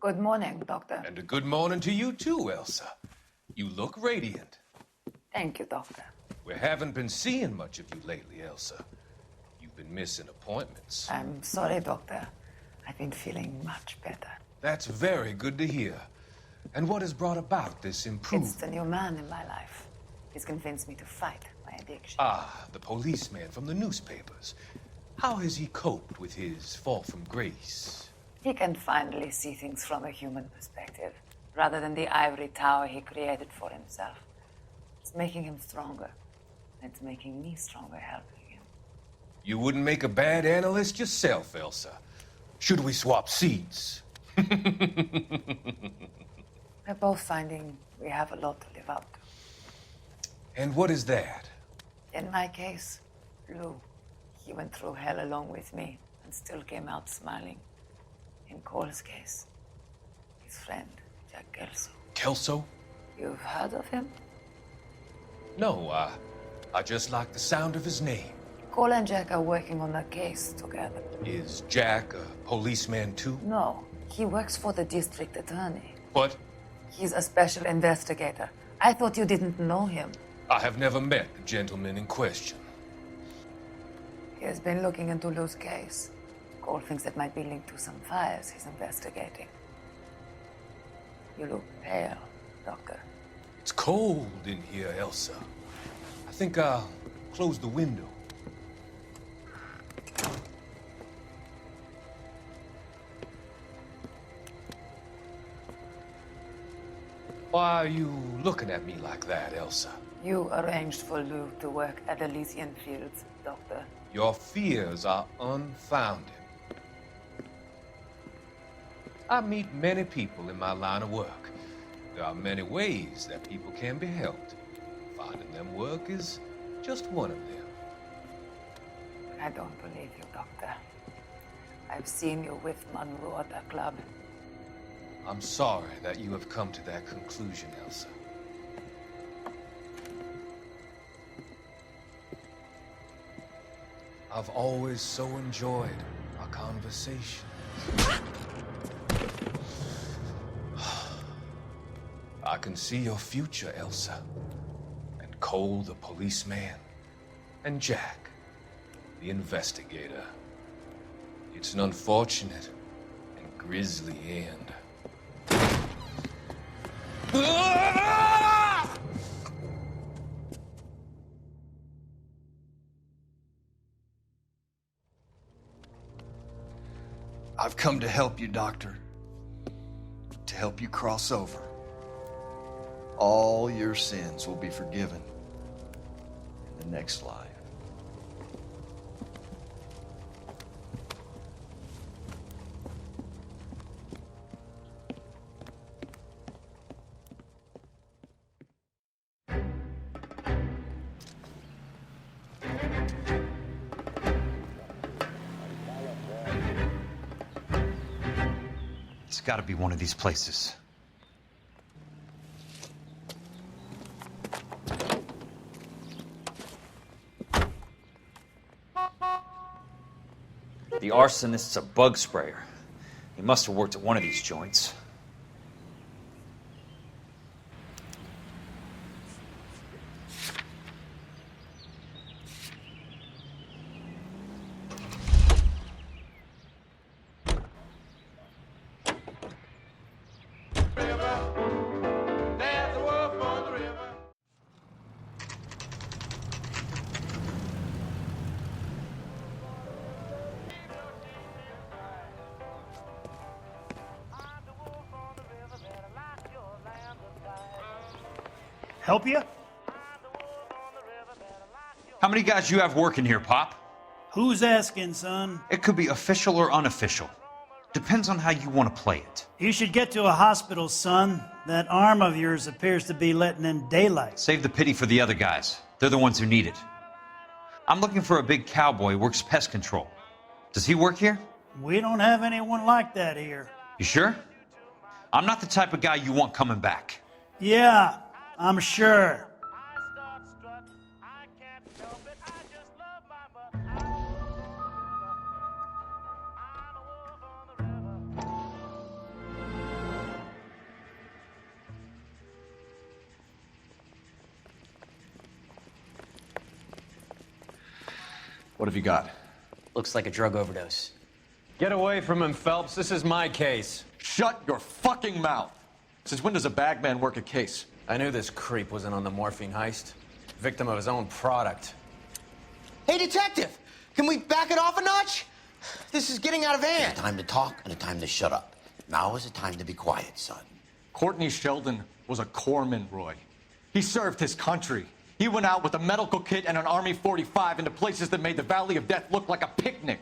Good morning, Doctor. And a good morning to you too, Elsa. You look radiant. Thank you, Doctor. We haven't been seeing much of you lately, Elsa. You've been missing appointments. I'm sorry, Doctor. I've been feeling much better. That's very good to hear. And what has brought about this improvement? It's the new man in my life. He's convinced me to fight my addiction. Ah, the policeman from the newspapers. How has he coped with his fall from grace? He can finally see things from a human perspective, rather than the ivory tower he created for himself. It's making him stronger. It's making me stronger helping him. You wouldn't make a bad analyst yourself, Elsa. Should we swap seats? We're both finding we have a lot to live up to. And what is that? In my case, Lou. He went through hell along with me and still came out smiling. In Cole's case, his friend, Jack Kelso. Kelso? You've heard of him? No, I just like the sound of his name. Cole and Jack are working on a case together. Is Jack a policeman too? No, he works for the district attorney. What? He's a special investigator. I thought you didn't know him. I have never met the gentleman in question. He has been looking into Lou's case. Cole thinks it might be linked to some fires he's investigating. You look pale, Doctor. It's cold in here, Elsa. I think I'll close the window. Why are you looking at me like that, Elsa? You arranged for Lou to work at Elysian Fields, Doctor. Your fears are unfounded. I meet many people in my line of work. There are many ways that people can be helped. Finding them work is just one of them. I don't believe you, Doctor. I've seen you with Monroe at the club. I'm sorry that you have come to that conclusion, Elsa. I've always so enjoyed our conversations. I can see your future, Elsa. And Cole, the policeman. And Jack, the investigator. It's an unfortunate and grisly end. I've come to help you, Doctor. To help you cross over. All your sins will be forgiven in the next life. It's got to be one of these places. The arsonist's a bug sprayer. He must have worked at one of these joints. Help you? How many guys you have working here, Pop? Who's asking, son? It could be official or unofficial. Depends on how you want to play it. You should get to a hospital, son. That arm of yours appears to be letting in daylight. Save the pity for the other guys. They're the ones who need it. I'm looking for a big cowboy who works pest control. Does he work here? We don't have anyone like that here. You sure? I'm not the type of guy you want coming back. Yeah, I'm sure. What have you got? Looks like a drug overdose. Get away from him, Phelps. This is my case. Shut your fucking mouth! Since when does a bagman work a case? I knew this creep was in on the morphine heist. Victim of his own product. Hey, detective! Can we back it off a notch? This is getting out of hand. A time to talk and a time to shut up. Now is the time to be quiet, son. Courtney Sheldon was a corpsman, Roy. He served his country. He went out with a medical kit and an Army 45 into places that made the Valley of Death look like a picnic.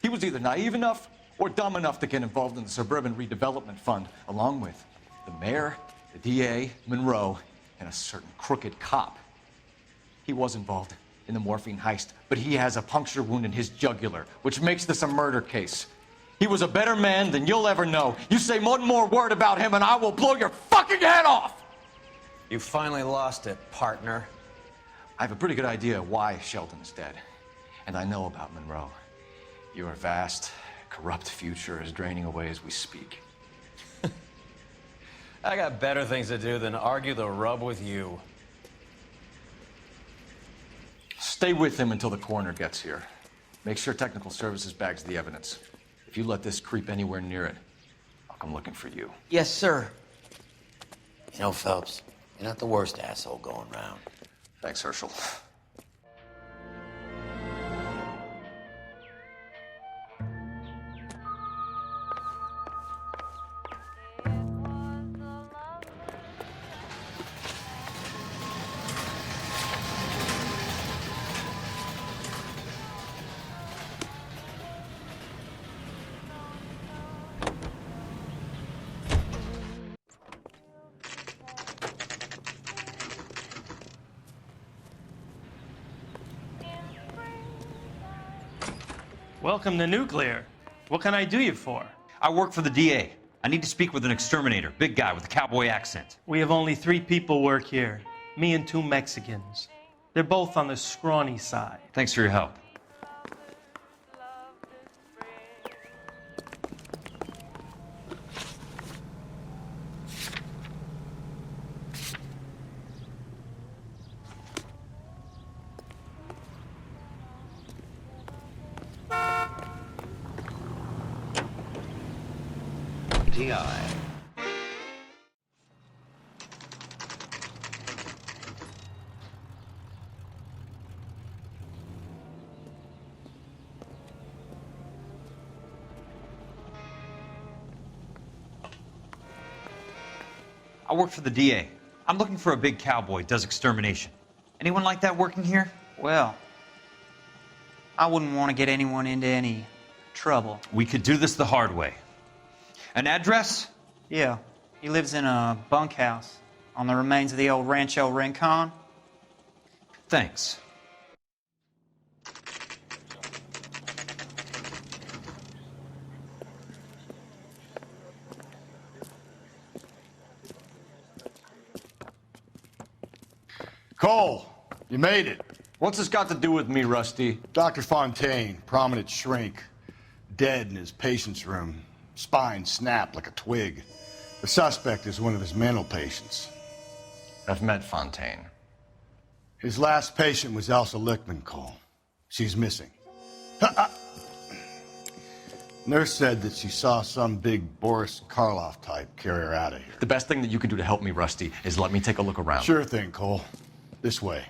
He was either naive enough or dumb enough to get involved in the Suburban Redevelopment Fund, along with the mayor, the DA, Monroe, and a certain crooked cop. He was involved in the morphine heist, but he has a puncture wound in his jugular, which makes this a murder case. He was a better man than you'll ever know. You say one more word about him and I will blow your fucking head off! You finally lost it, partner. I have a pretty good idea why Sheldon is dead. And I know about Monroe. Your vast, corrupt future is draining away as we speak. I got better things to do than argue the rub with you. Stay with him until the coroner gets here. Make sure technical services bags the evidence. If you let this creep anywhere near it, I'll come looking for you. Yes, sir. You know, Phelps, you're not the worst asshole going round. Thanks, Herschel. Welcome to Nuclear. What can I do you for? I work for the DA. I need to speak with an exterminator, big guy with a cowboy accent. We have only 3 people work here. Me and 2 Mexicans. They're both on the scrawny side. Thanks for your help. I work for the DA. I'm looking for a big cowboy, does extermination. Anyone like that working here? Well, I wouldn't want to get anyone into any trouble. We could do this the hard way. An address? Yeah, he lives in a bunkhouse on the remains of the old Rancho Rincon. Thanks. Cole, you made it. What's this got to do with me, Rusty? Dr. Fontaine, prominent shrink, dead in his patient's room. Spine snapped like a twig. The suspect is one of his mental patients. I've met Fontaine. His last patient was Elsa Lichtman, Cole. She's missing. Nurse said that she saw some big Boris Karloff type carry her out of here. The best thing that you can do to help me, Rusty, is let me take a look around. Sure thing, Cole. This way.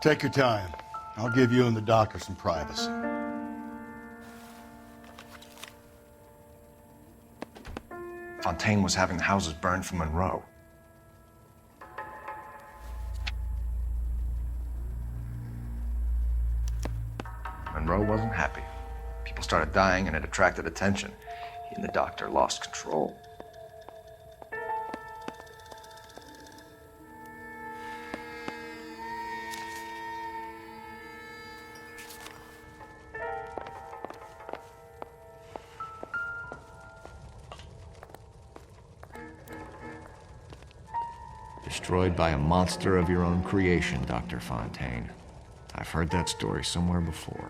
Take your time. I'll give you and the doctor some privacy. Fontaine was having the houses burned for Monroe. Monroe wasn't happy. People started dying and it attracted attention. He and the doctor lost control. Destroyed by a monster of your own creation, Dr. Fontaine. I've heard that story somewhere before.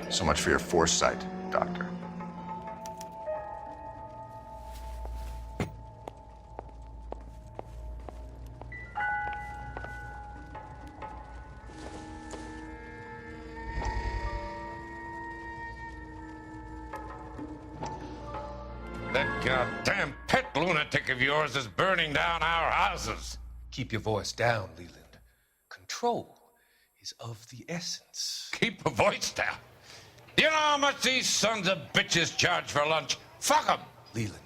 So much for your foresight, Doctor. That goddamn pet lunatic of yours is burning down our houses. Keep your voice down, Leland. Control is of the essence. Keep your voice down? You know how much these sons of bitches charge for lunch? Fuck them! Leland,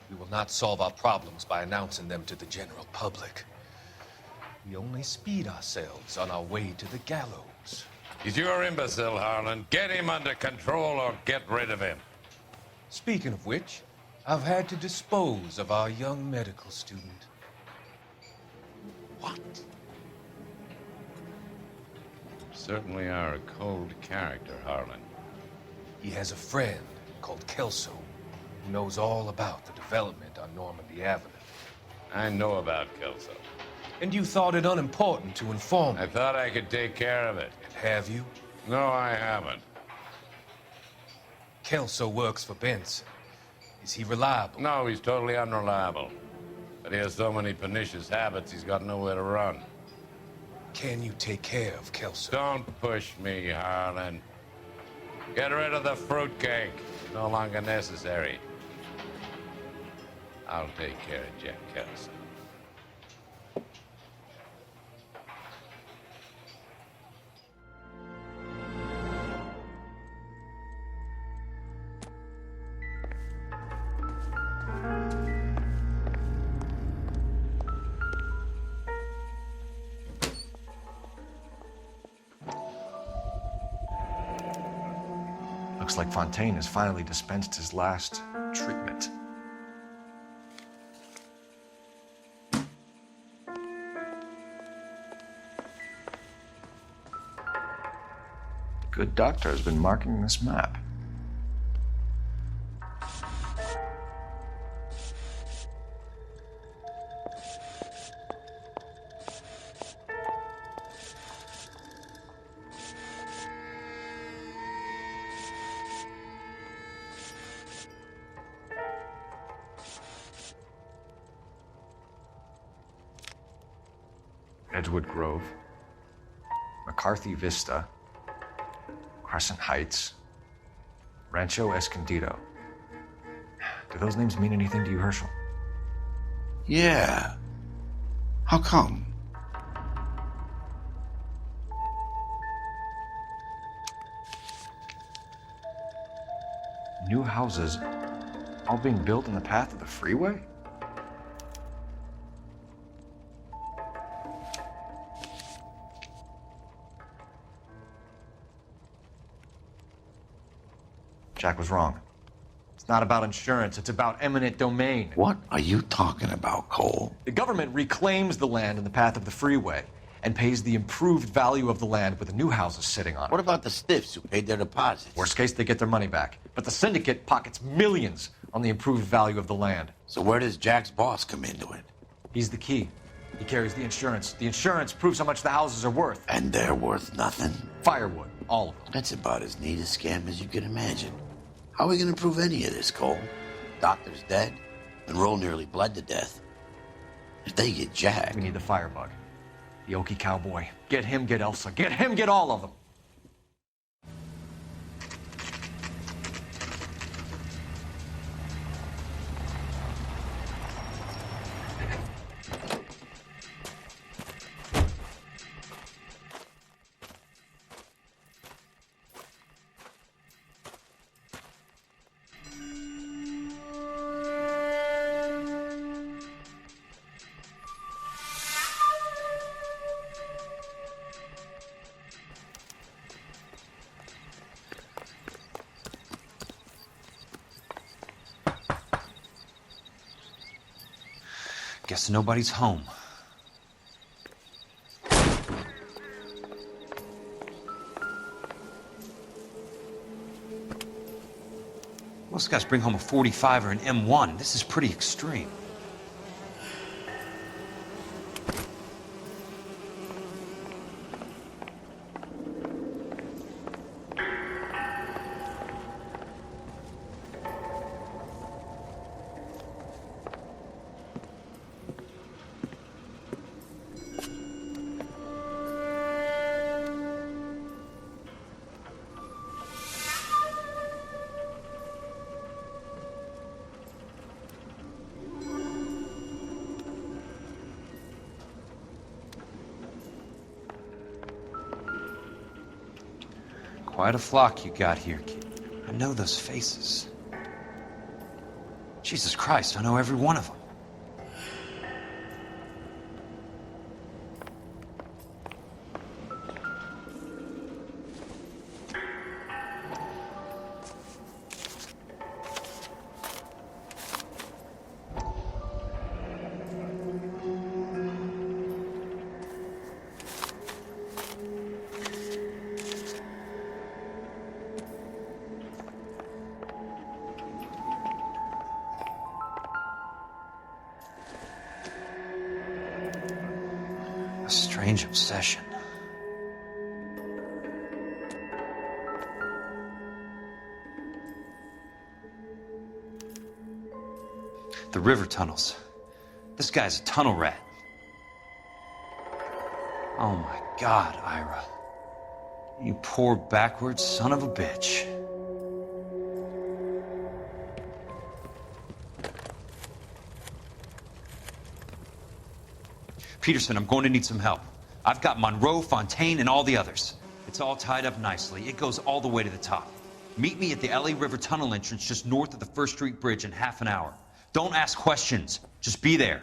we will not solve our problems by announcing them to the general public. We only speed ourselves on our way to the gallows. He's your imbecile, Harlan. Get him under control or get rid of him. Speaking of which, I've had to dispose of our young medical student. What? Certainly are a cold character, Harlan. He has a friend called Kelso who knows all about the development on Normandy Avenue. I know about Kelso. And you thought it unimportant to inform me. I thought I could take care of it. And have you? No, I haven't. Kelso works for Benson. Is he reliable? No, he's totally unreliable. But he has so many pernicious habits, he's got nowhere to run. Can you take care of Kelso? Don't push me, Harlan. Get rid of the fruitcake. It's no longer necessary. I'll take care of Jack Kelso. Looks like Fontaine has finally dispensed his last treatment. The good doctor has been marking this map. Edgewood Grove, McCarthy Vista, Crescent Heights, Rancho Escondido. Do those names mean anything to you, Herschel? Yeah. How come? New houses all being built in the path of the freeway? Jack was wrong. It's not about insurance, it's about eminent domain. What are you talking about, Cole? The government reclaims the land in the path of the freeway and pays the improved value of the land with the new houses sitting on it. What about the stiffs who paid their deposits? Worst case, they get their money back. But the syndicate pockets millions on the improved value of the land. So where does Jack's boss come into it? He's the key. He carries the insurance. The insurance proves how much the houses are worth. And they're worth nothing? Firewood, all of them. That's about as neat a scam as you can imagine. How are we gonna prove any of this, Cole? Doctor's dead, and Roll nearly bled to death. If they get Jack... We need the firebug. The Okie cowboy. Get him, get Elsa. Get him, get all of them. Guess nobody's home. Most guys bring home a 45 or an M1. This is pretty extreme. Quite a flock you got here, kid. I know those faces. Jesus Christ, I know every one of them. A strange obsession. The river tunnels. This guy's a tunnel rat. Oh my God, Ira. You poor backwards son of a bitch. Peterson, I'm going to need some help. I've got Monroe, Fontaine, and all the others. It's all tied up nicely. It goes all the way to the top. Meet me at the LA River Tunnel entrance just north of the First Street Bridge in half an hour. Don't ask questions. Just be there.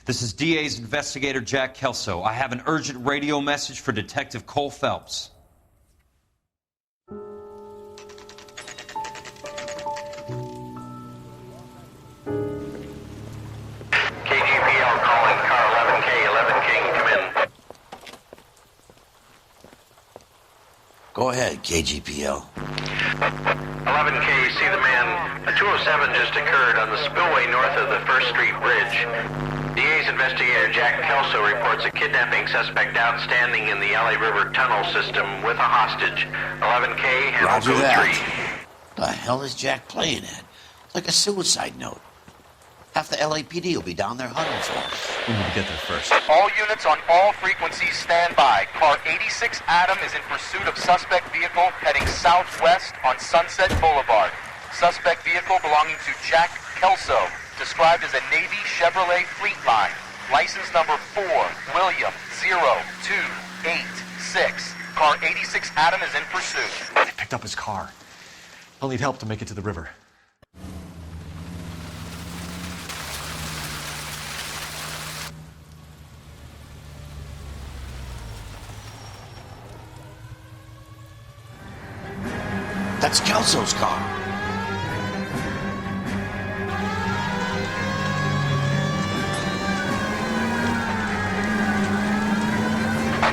This is DA's investigator Jack Kelso. I have an urgent radio message for Detective Cole Phelps. Go ahead, KGPL. 11K, see the man. A 207 just occurred on the spillway north of the First Street Bridge. DA's investigator Jack Kelso reports a kidnapping suspect outstanding in the LA River tunnel system with a hostage. 11K, handle Roger code that. 3. The hell is Jack playing at? Like a suicide note. Half the LAPD will be down there hunting for us. We need to get there first. All units on all frequencies stand by. Car 86 Adam is in pursuit of suspect vehicle heading southwest on Sunset Boulevard. Suspect vehicle belonging to Jack Kelso, described as a Navy Chevrolet Fleetline. License number 4, William 0286. Car 86 Adam is in pursuit. They picked up his car. I'll need help to make it to the river. That's Kelso's car.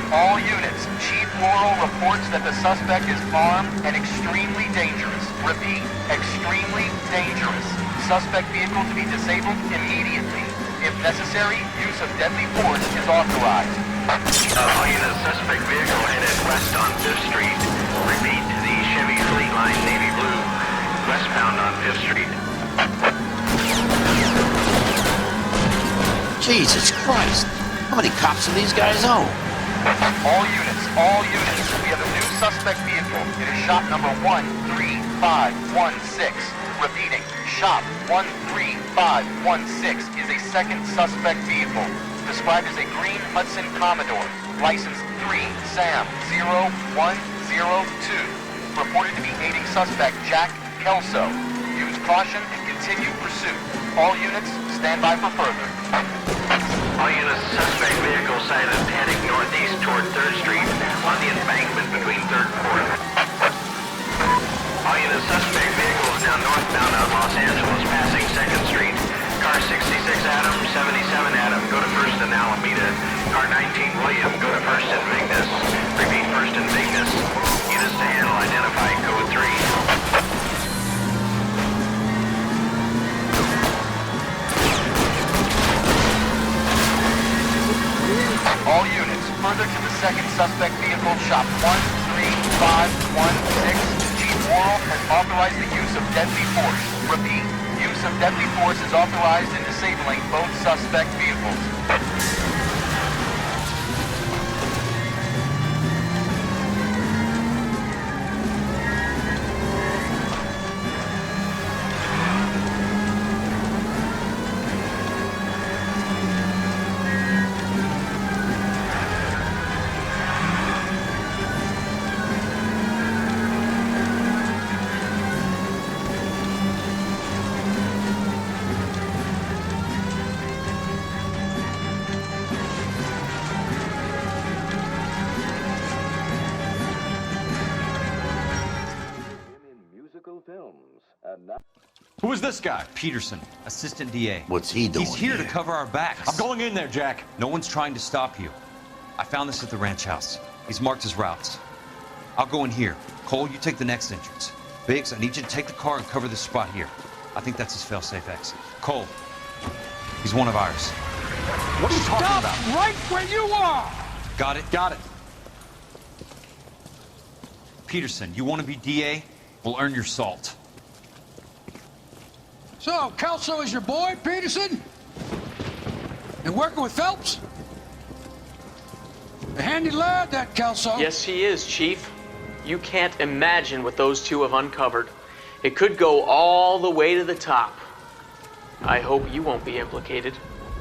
All units, Chief Laurel reports that the suspect is armed and extremely dangerous. Repeat, extremely dangerous. Suspect vehicle to be disabled immediately. If necessary, use of deadly force is authorized. All units, suspect vehicle headed west on 5th Street. Repeat, the Chevy Fleetline Navy Blue, westbound on 5th Street. Jesus Christ. How many cops do these guys own? All units, we have a new suspect vehicle. It is shop number 13516. Repeating, shop 13516 is a second suspect vehicle, described as a green Hudson Commodore, license 3 Sam 0102, reported to be aiding suspect Jack Kelso. Use caution and continue pursuit. All units, stand by for further. All units, suspect vehicle sighted heading northeast toward 3rd Street on the embankment between 3rd and 4th. Suspect vehicle is now northbound on Los Angeles, passing 2nd Street. Car 66 Adam, 77 Adam, go to 1st and Alameda. Car 19 William, go to 1st and Vignes. Repeat 1st and Vignes. Units to handle, identify code 3. All units, further to the 2nd suspect vehicle, shop 13516. Chief Worrell has authorized the use of deadly force. Repeat, use of deadly force is authorized in disabling both suspect vehicles. Who is this guy? Peterson, assistant DA. What's he doing He's here to cover our backs. I'm going in there, Jack. No one's trying to stop you. I found this at the ranch house. He's marked his routes. I'll go in here. Cole, you take the next entrance. Biggs, I need you to take the car and cover this spot here. I think that's his fail-safe exit. Cole, he's one of ours. What are you talking about? Right where you are! Got it? Got it. Peterson, you want to be DA? We'll earn your salt. So, Kelso is your boy, Peterson? And working with Phelps? A handy lad, that Kelso. Yes, he is, Chief. You can't imagine what those two have uncovered. It could go all the way to the top. I hope you won't be implicated.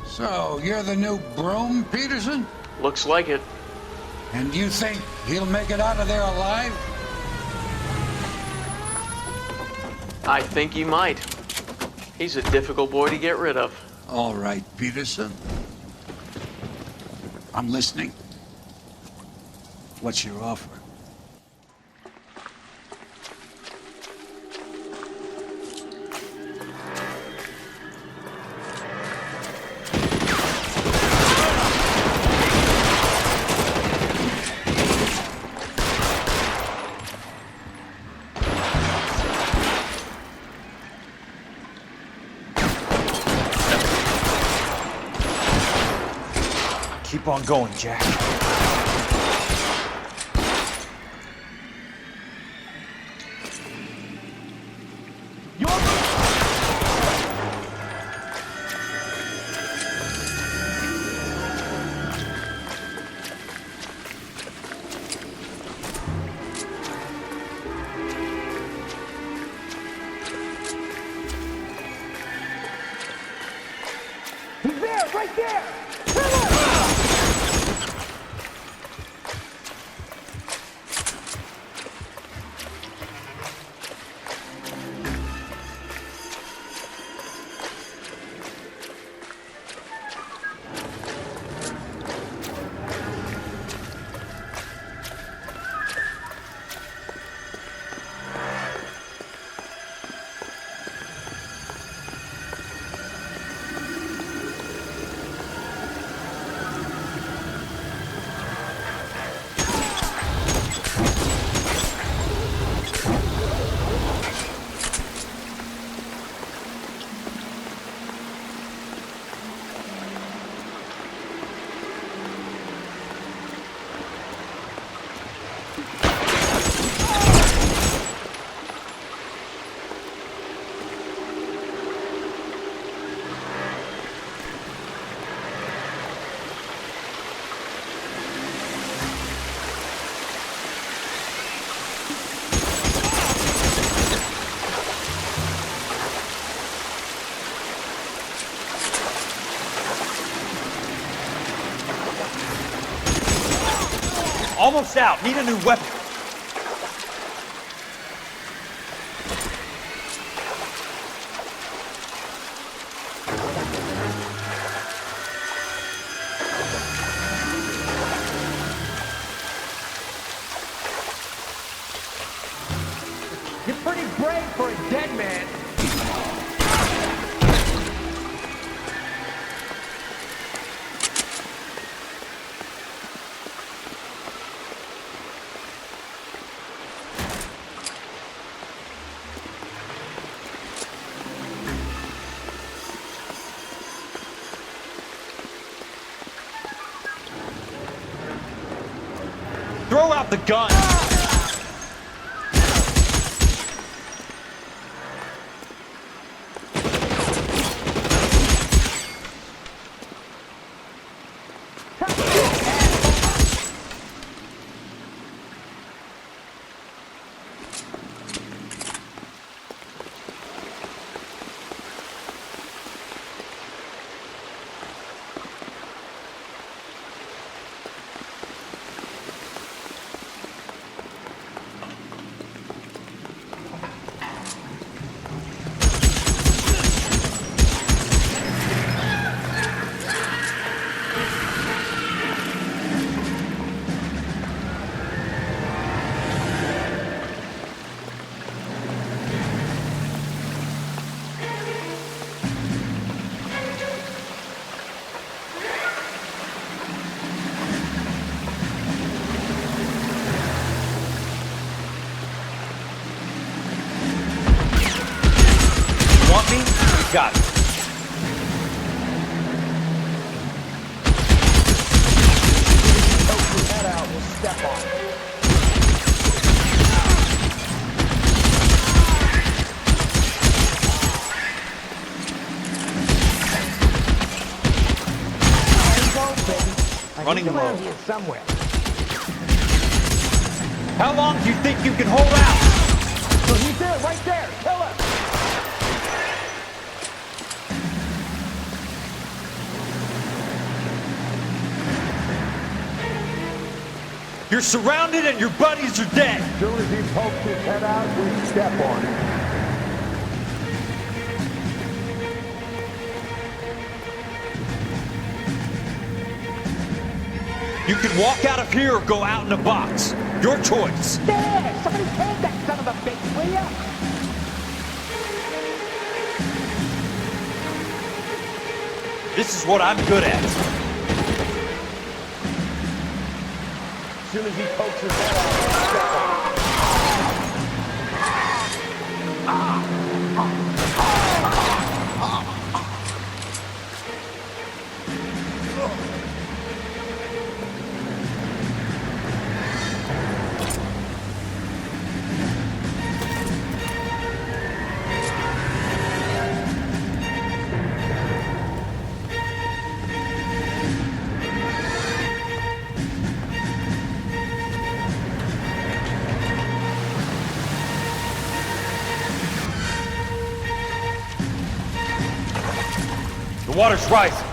So, you're the new broom, Peterson? Looks like it. And you think he'll make it out of there alive? I think he might. He's a difficult boy to get rid of. All right, Peterson. I'm listening. What's your offer? Keep on going, Jack. He's there, right there! Almost out. Need a new weapon. You're pretty brave, throw out the gun! Got it. Head out, we'll step on it. Running low. Here somewhere. How long do you think you can hold out? So he's there, right there. Kill him. You're surrounded and your buddies are dead. As soon as he pokes his head out, we step on it. You can walk out of here or go out in a box. Your choice. There! Somebody take that son of a bitch, will ya? This is what I'm good at. As soon as he pokes his head out, we step on it. The water's rising.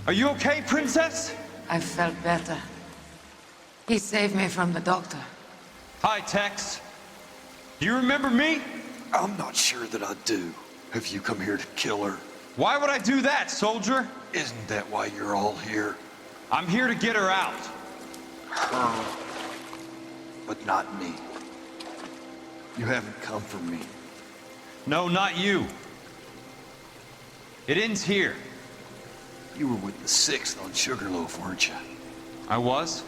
Are you okay, Princess? I felt better. He saved me from the doctor. Hi, Tex. Do you remember me? I'm not sure that I do. Have you come here to kill her? Why would I do that, soldier? Isn't that why you're all here? I'm here to get her out. Her. But not me. You haven't come for me. No, not you. It ends here. You were with the 6th on Sugarloaf, weren't you? I was?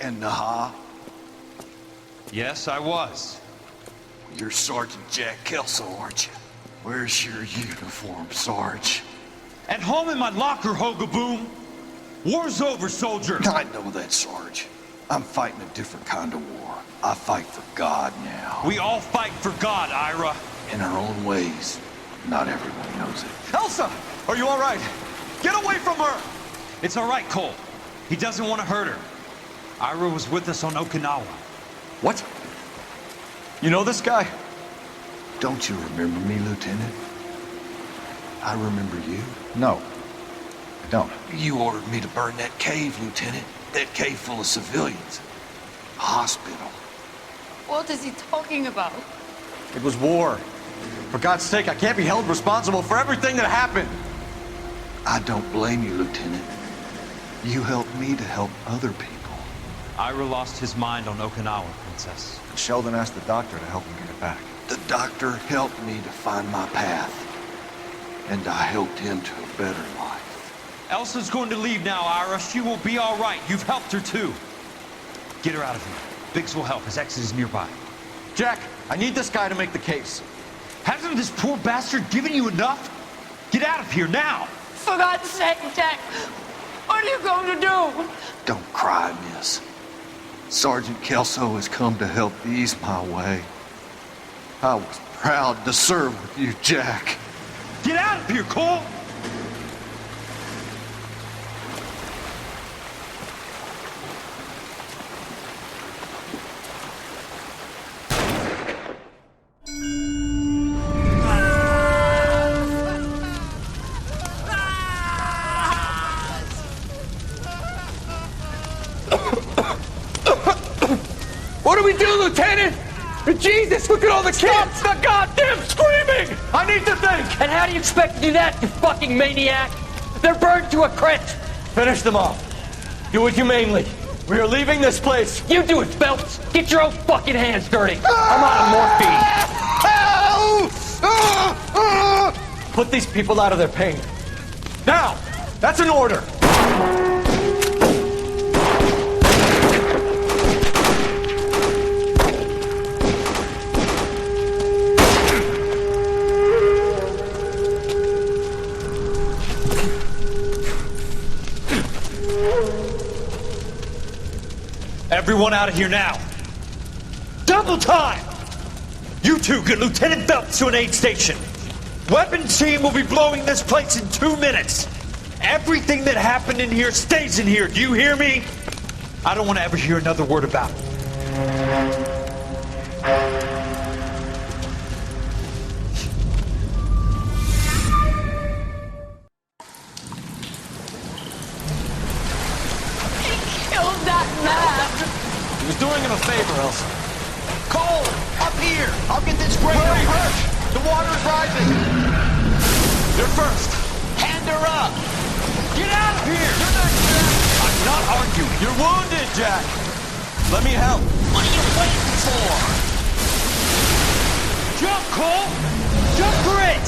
And Naha? Yes, I was. You're Sergeant Jack Kelso, aren't you? Where's your uniform, Sarge? At home in my locker, Hogaboom. War's over, soldier. I know that, Sarge. I'm fighting a different kind of war. I fight for God now. We all fight for God, Ira. In our own ways. Not everyone knows it. Elsa! Are you all right? Get away from her! It's all right, Cole. He doesn't want to hurt her. Ira was with us on Okinawa. What? You know this guy? Don't you remember me, Lieutenant? I remember you. No, I don't. You ordered me to burn that cave, Lieutenant. That cave full of civilians. A hospital. What is he talking about? It was war. For God's sake, I can't be held responsible for everything that happened. I don't blame you, Lieutenant. You helped me to help other people. Ira lost his mind on Okinawa, Princess. Sheldon asked the doctor to help him get it back. The doctor helped me to find my path. And I helped him to a better life. Elsa's going to leave now, Ira. She will be all right. You've helped her, too. Get her out of here. Biggs will help. His exit is nearby. Jack, I need this guy to make the case. Hasn't this poor bastard given you enough? Get out of here now! For God's sake, Jack! What are you going to do? Don't cry, miss. Sergeant Kelso has come to help ease my way. I was proud to serve with you, Jack. Get out of here, Cole! What do we do, Lieutenant? Jesus, look at all the kids! Stop the goddamn screaming! I need to think! And how do you expect to do that, you fucking maniac? They're burned to a crisp! Finish them off. Do it humanely. We are leaving this place. You do it, Phelps! Get your own fucking hands dirty! I'm out of morphine! Put these people out of their pain. Now! That's an order! Everyone out of here now. Double time! You two get Lieutenant Phelps to an aid station. Weapons team will be blowing this place in 2 minutes. Everything that happened in here stays in here. Do you hear me? I don't want to ever hear another word about it. He was doing him a favor, Elsa. Cole, up here! I'll get this grader. Hurry, hurt! The water's rising! You're first! Hand her up! Get out of here! You're not Jack! I'm not arguing. You're wounded, Jack! Let me help. What are you waiting for? Jump, Cole! Jump for it!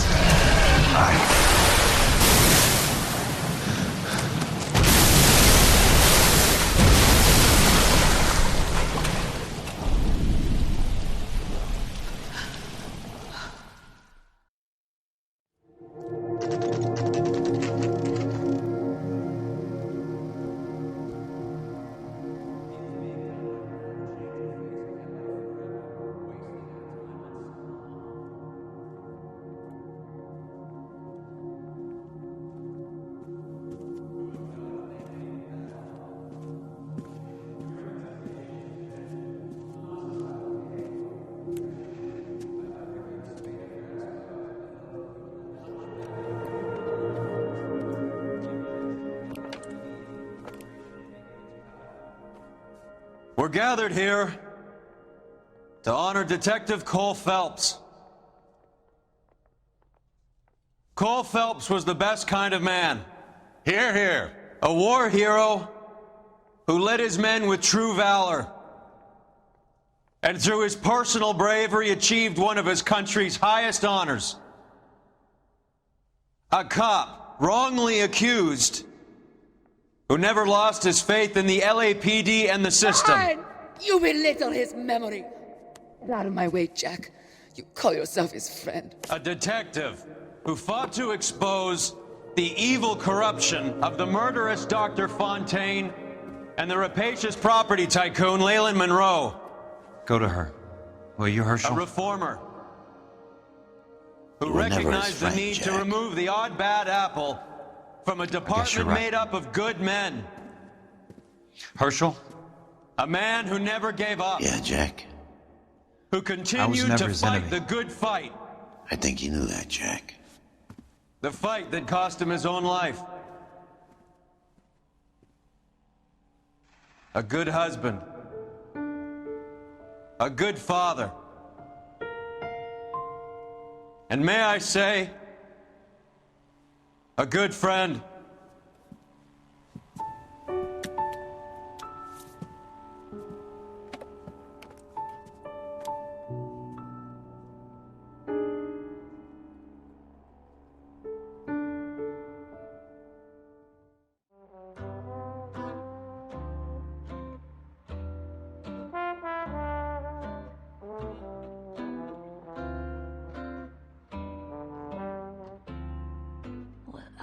We're gathered here To honor Detective Cole Phelps. Cole Phelps was the best kind of man. Hear, hear. A war hero who led his men with true valor. And through his personal bravery achieved one of his country's highest honors. A cop, wrongly accused, who never lost his faith in the LAPD and the system. Fine. You belittle his memory. Get out of my way, Jack. You call yourself his friend. A detective who fought to expose the evil corruption of the murderous Dr. Fontaine and the rapacious property tycoon Leyland Monroe. Go to her. Will you, Herschel? A reformer who You were never his recognized friend, the need to Jack. remove the odd bad apple from a you're department right. made up of good men. Herschel? A man who never gave up. Yeah, Jack. Who I was continued never to his fight enemy. the good fight. I think you knew that, Jack. The fight that cost him his own life. A good husband. A good father. And may I say, a good friend.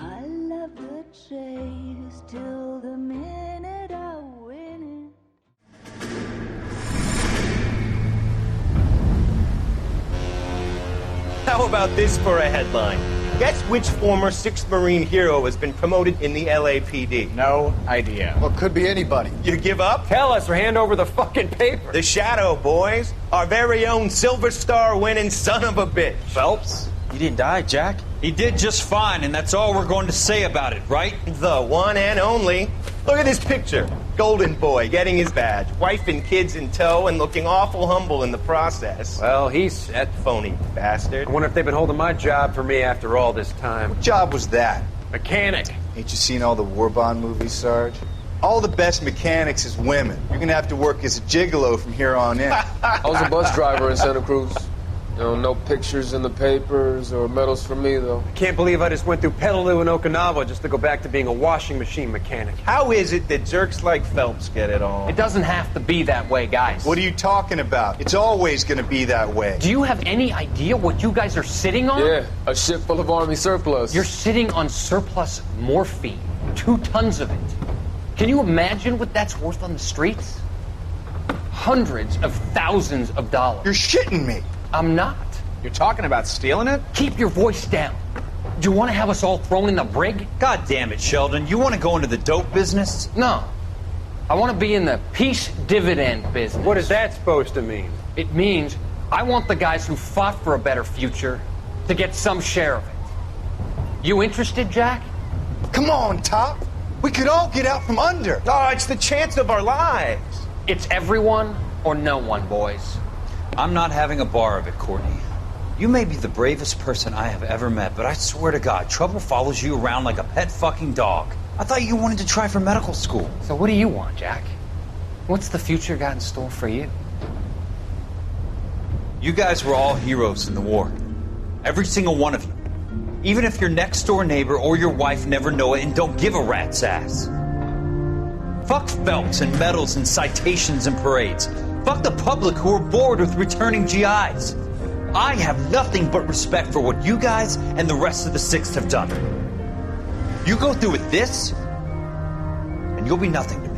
I love the chase till the minute I win it. How about this for a headline? Guess which former 6th Marine hero has been promoted in the LAPD? No idea. Well, could be anybody. You give up? Tell us or hand over the fucking paper. The Shadow Boys. Our very own Silver Star winning son of a bitch. Phelps? He didn't die, Jack. He did just fine, and that's all we're going to say about it, right? The one and only. Look at this picture. Golden boy getting his badge, wife and kids in tow, and looking awful humble in the process. Well, he's set. Phony bastard. I wonder if they've been holding my job for me after all this time. What job was that? Mechanic. Ain't you seen all the war bond movies, Sarge? All the best mechanics is women. You're gonna have to work as a gigolo from here on in. I was a bus driver in Santa Cruz. You know, no pictures in the papers or medals for me, though. I can't believe I just went through Petaloo and Okinawa just to go back to being a washing machine mechanic. How is it that jerks like Phelps get it all? It doesn't have to be that way, guys. What are you talking about? It's always gonna be that way. Do you have any idea what you guys are sitting on? Yeah, a ship full of Army surplus. You're sitting on surplus morphine. 2 tons of it. Can you imagine what that's worth on the streets? Hundreds of thousands of dollars. You're shitting me. I'm not. You're talking about stealing it? Keep your voice down. Do you want to have us all thrown in the brig? God damn it, Sheldon. You want to go into the dope business? No. I want to be in the peace dividend business. What is that supposed to mean? It means I want the guys who fought for a better future to get some share of it. You interested, Jack? Come on, Top. We could all get out from under. Oh, it's the chance of our lives. It's everyone or no one, boys. I'm not having a bar of it, Courtney. You may be the bravest person I have ever met, but I swear to God, trouble follows you around like a pet fucking dog. I thought you wanted to try for medical school. So what do you want, Jack? What's the future got in store for you? You guys were all heroes in the war. Every single one of you. Even if your next door neighbor or your wife never know it and don't give a rat's ass. Fuck Phelps and medals and citations and parades. Fuck the public who are bored with returning GIs. I have nothing but respect for what you guys and the rest of the 6th have done. You go through with this, and you'll be nothing to me.